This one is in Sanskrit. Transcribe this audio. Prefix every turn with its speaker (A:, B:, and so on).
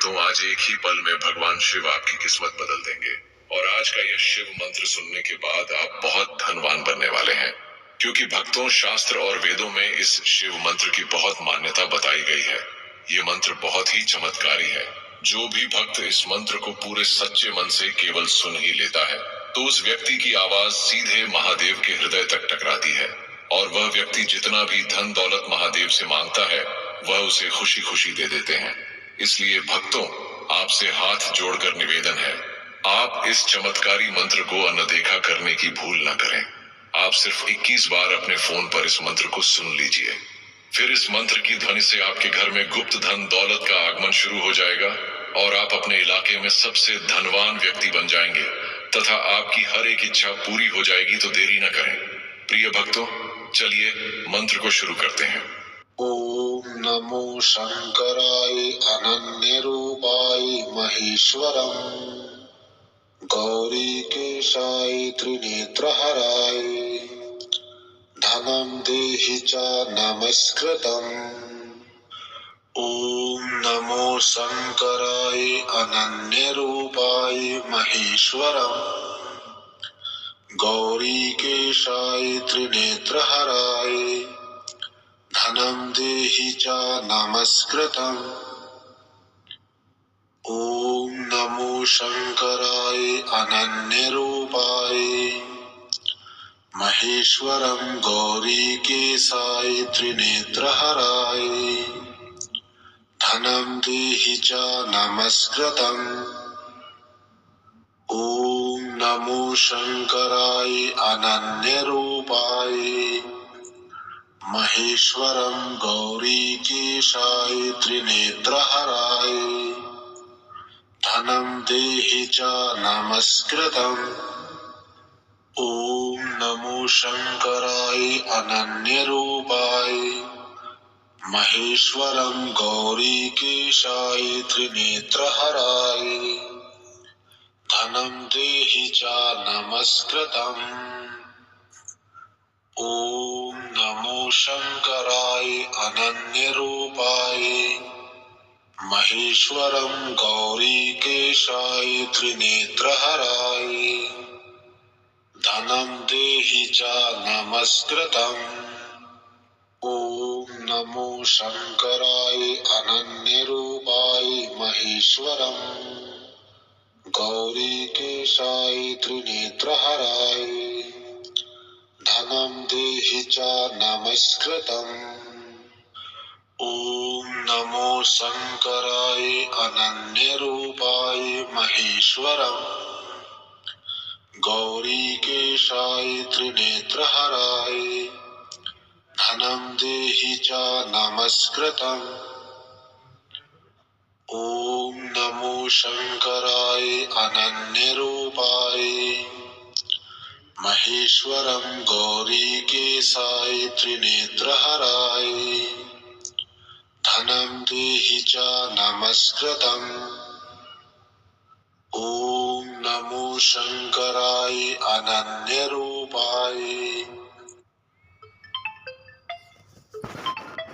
A: भक्तों, आज एक ही पल में भगवान शिव आपकी किस्मत बदल देंगे। और आज का यह शिव मंत्र सुनने के बाद आप बहुत धनवान बनने वाले हैं, क्योंकि भक्तों, शास्त्र और वेदों में इस शिव मंत्र की बहुत मान्यता बताई गई है। ये मंत्र बहुत ही चमत्कारी है। जो भी भक्त इस मंत्र को पूरे सच्चे मन से केवल सुन ही लेता है, तो उस व्यक्ति की आवाज सीधे महादेव के हृदय तक टकराती है, और वह व्यक्ति जितना भी धन दौलत महादेव से मांगता है, वह उसे खुशी खुशी दे देते हैं। इसलिए भक्तों, आपसे हाथ जोड़कर निवेदन है, आप इस चमत्कारी मंत्र को अनदेखा करने की भूल न करें। आप सिर्फ 21 बार अपने फोन पर इस मंत्र को सुन लीजिए। फिर इस मंत्र की ध्वनि से आपके घर में गुप्त धन दौलत का आगमन शुरू हो जाएगा, और आप अपने इलाके में सबसे धनवान व्यक्ति बन जाएंगे, तथा आपकी हर एक इच्छा पूरी हो जाएगी। तो देरी न करें प्रिय भक्तों, चलिए मंत्र को शुरू करते हैं।
B: ओम नमो शंकराय अनन्य रूपाय महेश्वरम गौरीकेशाय त्रिनेत्रहराय धनं देहि च नमस्कृतम्। ओम नमो शंकराय अनन्य रूपाय महेश्वरम गौरीकेशाय त्रिनेत्रहराय धनं देहि च नमस्कृतम्। ओम नमो शंकराय अनन्य रूपाय महेश्वरम गौरीकेशाय त्रिनेत्रहराय धनं देहि च नमस्कृतम्। ओम नमो शंकराय अनन्य रूपाय महेश्वरम गौरीकेशाय त्रिनेत्रहराय धनं देहि च नमस्कृतम्। ओम नमो शंकराय अनन्य रूपाय महेश्वरम गौरीकेशाय त्रिनेत्रहराय धनं देहि च नमस्कृतम्। ओम नमो शंकराय अनन्य रूपाय महेश्वरम गौरीकेशाय त्रिनेत्रहराय धनं देहि च नमस्कृतम्। ओम नमो शंकराय अनन्य रूपाय महेश्वरम गौरीकेशाय त्रिनेत्रहराय धनं देहि च नमस्कृतम्। ओम नमो शंकराय अनन्य रूपाय महेश्वरम गौरीकेशाय त्रिनेत्रहराय धनं देहि च नमस्कृतम्। ओम नमो शंकराय अनन्य रूपाय महेश्वरम गौरीकेशाय त्रिनेत्रहराय धनं देहि च नमस्कृतम्। ओम नमो शंकराय अनन्य रूपाय